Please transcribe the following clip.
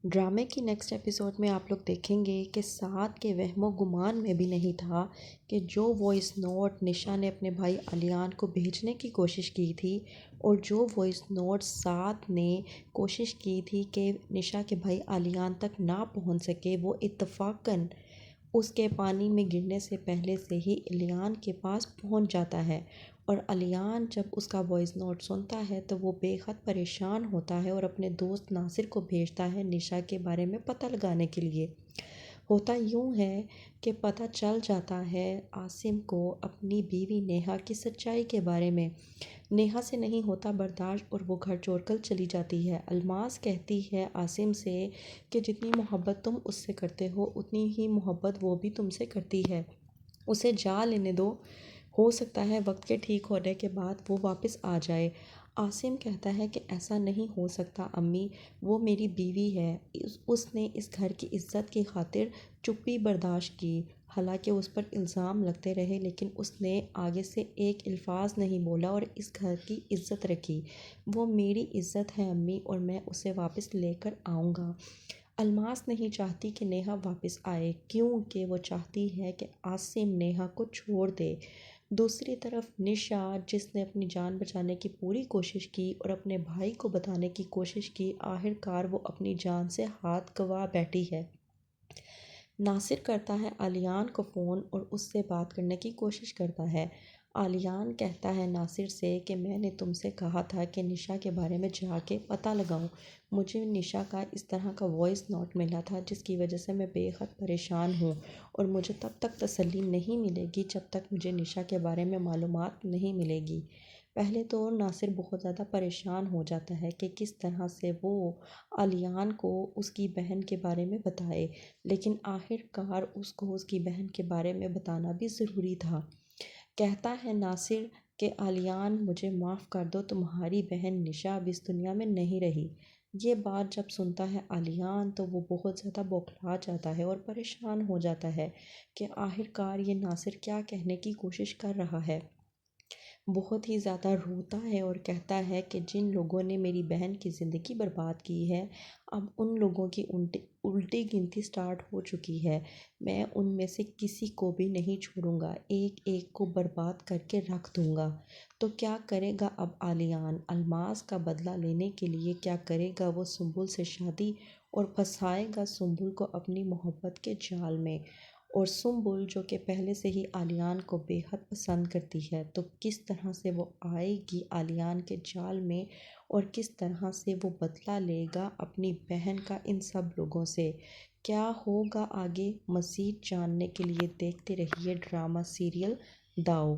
ڈرامے کی next episode میں آپ لوگ دیکھیں گے کہ سعد کے وہم و گمان میں بھی نہیں تھا کہ جو وائس نوٹ نشا نے اپنے بھائی علیان کو بھیجنے کی کوشش کی تھی، اور جو وائس نوٹ سعد نے کوشش کی تھی کہ نشا کے بھائی علیان تک نہ پہنچ سکے، وہ اتفاقاً اس کے پانی میں گرنے سے پہلے سے ہی علیان کے پاس پہنچ جاتا ہے۔ اور علیان جب اس کا وائس نوٹ سنتا ہے تو وہ بے حد پریشان ہوتا ہے اور اپنے دوست ناصر کو بھیجتا ہے نشا کے بارے میں پتہ لگانے کے لیے۔ ہوتا یوں ہے کہ پتہ چل جاتا ہے عاصم کو اپنی بیوی نیہا کی سچائی کے بارے میں۔ نیہا سے نہیں ہوتا برداشت اور وہ گھر چھوڑ کر چلی جاتی ہے۔ الماس کہتی ہے عاصم سے کہ جتنی محبت تم اس سے کرتے ہو اتنی ہی محبت وہ بھی تم سے کرتی ہے، اسے جا لینے دو، ہو سکتا ہے وقت کے ٹھیک ہونے کے بعد وہ واپس آ جائے۔ عاصم کہتا ہے کہ ایسا نہیں ہو سکتا امی، وہ میری بیوی ہے۔ اس نے اس گھر کی عزت کی خاطر چپی برداشت کی، حالانکہ اس پر الزام لگتے رہے، لیکن اس نے آگے سے ایک الفاظ نہیں بولا اور اس گھر کی عزت رکھی۔ وہ میری عزت ہے امی اور میں اسے واپس لے کر آؤں گا۔ الماس نہیں چاہتی کہ نیہا واپس آئے، کیونکہ وہ چاہتی ہے کہ عاصم نیہا کو چھوڑ دے۔ دوسری طرف نشا، جس نے اپنی جان بچانے کی پوری کوشش کی اور اپنے بھائی کو بتانے کی کوشش کی، آخر کار وہ اپنی جان سے ہاتھ گنوا بیٹھی ہے۔ ناصر کرتا ہے علیان کو فون اور اس سے بات کرنے کی کوشش کرتا ہے۔ علیان کہتا ہے ناصر سے کہ میں نے تم سے کہا تھا کہ نشا کے بارے میں جا کے پتہ لگاؤں، مجھے نشا کا اس طرح کا وائس نوٹ ملا تھا جس کی وجہ سے میں بے حد پریشان ہوں، اور مجھے تب تک تسلی نہیں ملے گی جب تک مجھے نشا کے بارے میں معلومات نہیں ملے گی۔ پہلے تو ناصر بہت زیادہ پریشان ہو جاتا ہے کہ کس طرح سے وہ علیان کو اس کی بہن کے بارے میں بتائے، لیکن آخر کار اس کو اس کی بہن کے بارے میں بتانا بھی ضروری تھا۔ کہتا ہے ناصر کہ علیان مجھے معاف کر دو، تمہاری بہن نشا اب اس دنیا میں نہیں رہی۔ یہ بات جب سنتا ہے علیان تو وہ بہت زیادہ بوکھلا جاتا ہے اور پریشان ہو جاتا ہے کہ آخر کار یہ ناصر کیا کہنے کی کوشش کر رہا ہے۔ بہت ہی زیادہ روتا ہے اور کہتا ہے کہ جن لوگوں نے میری بہن کی زندگی برباد کی ہے، اب ان لوگوں کی الٹی گنتی سٹارٹ ہو چکی ہے۔ میں ان میں سے کسی کو بھی نہیں چھوڑوں گا، ایک ایک کو برباد کر کے رکھ دوں گا۔ تو کیا کرے گا اب علیان؟ الماس کا بدلہ لینے کے لیے کیا کرے گا؟ وہ سنبل سے شادی اور پھنسائے گا سنبل کو اپنی محبت کے جال میں، اور سنبل جو کہ پہلے سے ہی علیان کو بے حد پسند کرتی ہے، تو کس طرح سے وہ آئے گی علیان کے جال میں اور کس طرح سے وہ بدلہ لے گا اپنی بہن کا ان سب لوگوں سے؟ کیا ہوگا آگے؟ مزید جاننے کے لیے دیکھتے رہیے ڈرامہ سیریل داؤ۔